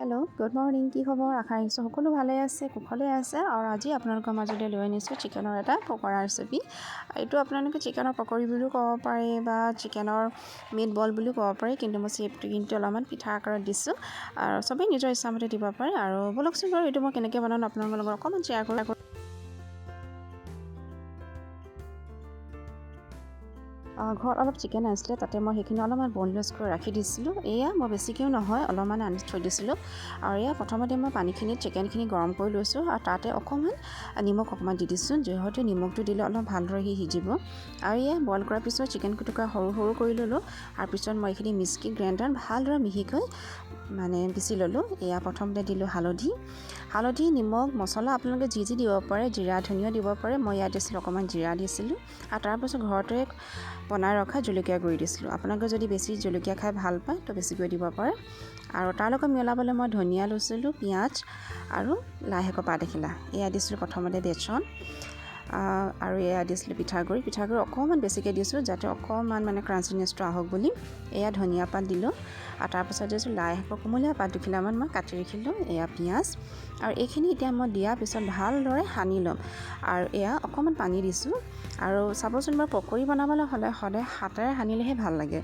Hello' good morning, কি খবৰ? আশা ৰাখিছোঁ সকলো ভালে আছে, কুশলে আছে। আৰু আজি আপোনালোকৰ মাজলৈ লৈ আনিছোঁ চিকেনৰ এটা পকৰা ৰেচিপি। এইটো আপোনালোকে চিকেনৰ পকৰি বুলিও ক'ব পাৰে বা চিকেনৰ মিট বল বুলিও ক'ব পাৰে, কিন্তু মই চেপটো কিন্তু অলপমান পিঠা আকাৰত দিছোঁ। আৰু চবেই নিজৰ ইচ্ছামতে দিব পাৰে। আৰু ব'লকচোন বাৰু এইটো মই কেনেকৈ বনাওঁ আপোনালোকৰ লগত অকণমান শ্বেয়াৰ কৰোঁ। ঘৰত অলপ চিকেন আছিলে, তাতে মই সেইখিনি অলপমান বনলেছ কৰি ৰাখি দিছিলোঁ। এয়া মই বেছিকৈও নহয়, অলপমান আনি থৈ দিছিলোঁ। আৰু এয়া প্ৰথমতে মই পানীখিনিত চিকেনখিনি গৰম কৰি লৈছোঁ আৰু তাতে অকণমান নিমখ দি দিছোঁ, যিহেতু নিমখটো দিলে অলপ ভালদৰে সিজিব। আৰু এয়া বইল কৰাৰ পিছত চিকেন টুকুৰা সৰু সৰু কৰি ল'লোঁ। আৰু পিছত মই এইখিনি মিক্সি গ্ৰাইণ্ডাৰত ভালদৰে মিহিকৈ পিচি ল'লোঁ। এয়া প্ৰথমতে দিলোঁ হালধি, নিমখ, মছলা আপোনালোকে যি দিব পাৰে, জিৰা ধনিয়া দিব পাৰে। মই ইয়াত দিছিলোঁ অকণমান জিৰা দিছিলোঁ। আৰু তাৰপাছত ঘৰতে বনাই ৰখা জলকীয়া গুড়ি দিছিলোঁ। আপোনালোকে যদি বেছি জলকীয়া খাই ভাল পায় তো বেছিকৈ দিব পাৰে। আৰু তাৰ লগত মিলাবলৈ মই ধনিয়া লৈছিলোঁ, পিঁয়াজ আৰু লাই শাকৰ পাত এখিলা। এয়া দিছিলোঁ প্ৰথমতে বেচন, আৰু এয়া দিছিলোঁ পিঠাগুড়ি অকণমান বেছিকৈ দিছোঁ, যাতে অকণমান ক্ৰাঞ্চিনেছটো আহক বুলি। এয়া ধনিয়া পাত দিলোঁ। আৰু তাৰপিছত দিছোঁ লাই শাকৰ কোমলীয়া পাত দুখিলামান মই কাটি ৰাখিলোঁ। এয়া পিঁয়াজ, আৰু এইখিনি এতিয়া মই দিয়াৰ পিছত ভালদৰে সানি ল'ম। আৰু এয়া অকণমান পানী দিছোঁ। আৰু চাবচোন বাৰু, পকৰি বনাবলৈ হ'লে সদায় হাতেৰে সানিলেহে ভাল লাগে।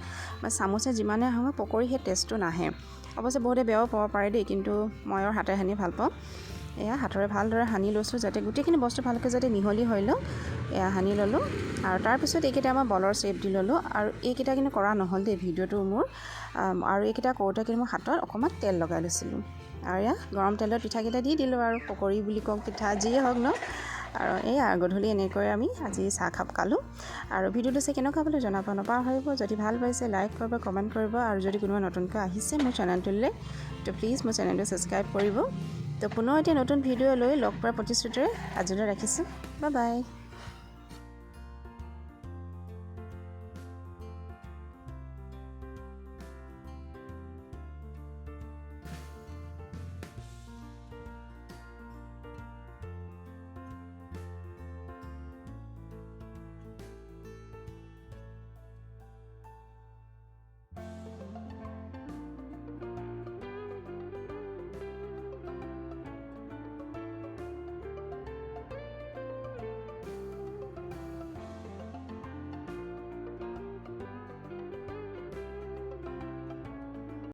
চামুচে যিমানে হয় পকৰি সেই টেষ্টটো নাহে। অৱশ্যে বহুতে বেয়াও পাব পাৰে দেই, কিন্তু মই আৰু হাতেৰে সানি ভাল পাওঁ। এয়া হাতেৰে ভালদৰে সানি লৈছোঁ, যাতে গোটেইখিনি বস্তু ভালকৈ যাতে মিহলি হৈ লওঁ। এয়া সানি ল'লোঁ। আৰু তাৰপিছত এইকেইটা মই বলৰ শ্বেপ দি ল'লোঁ। আৰু এইকেইটা কিন্তু কৰা নহ'ল দেই ভিডিঅ'টো মোৰ। আৰু এইকেইটা কৰোঁতে কিন্তু মই হাতত অকণমান তেল লগাই লৈছিলোঁ। আৰু এয়া গৰম তেলত পিঠাকেইটা দি দিলোঁ, আৰু পকৰি বুলি কওক, পিঠা যিয়ে হওক ন। আৰু এয়া গধূলি এনেকৈ আমি আজি চাহ খাপ খালোঁ। আৰু ভিডিঅ'টো চাই কেনেকুৱা পালে জনাব নাপাহৰিব। যদি ভাল পাইছে লাইক কৰিব, কমেণ্ট কৰিব। আৰু যদি কোনোবা নতুনকৈ আহিছে মোৰ চেনেলটোলৈ, তো প্লিজ মোৰ চেনেলটো ছাবস্ক্ৰাইব কৰিব। তো পুনৰ এতিয়া নতুন ভিডিঅ' লৈ লগ পোৱাৰ প্ৰতিশ্ৰুতিৰে আজিলৈ ৰাখিছোঁ। Bye bye.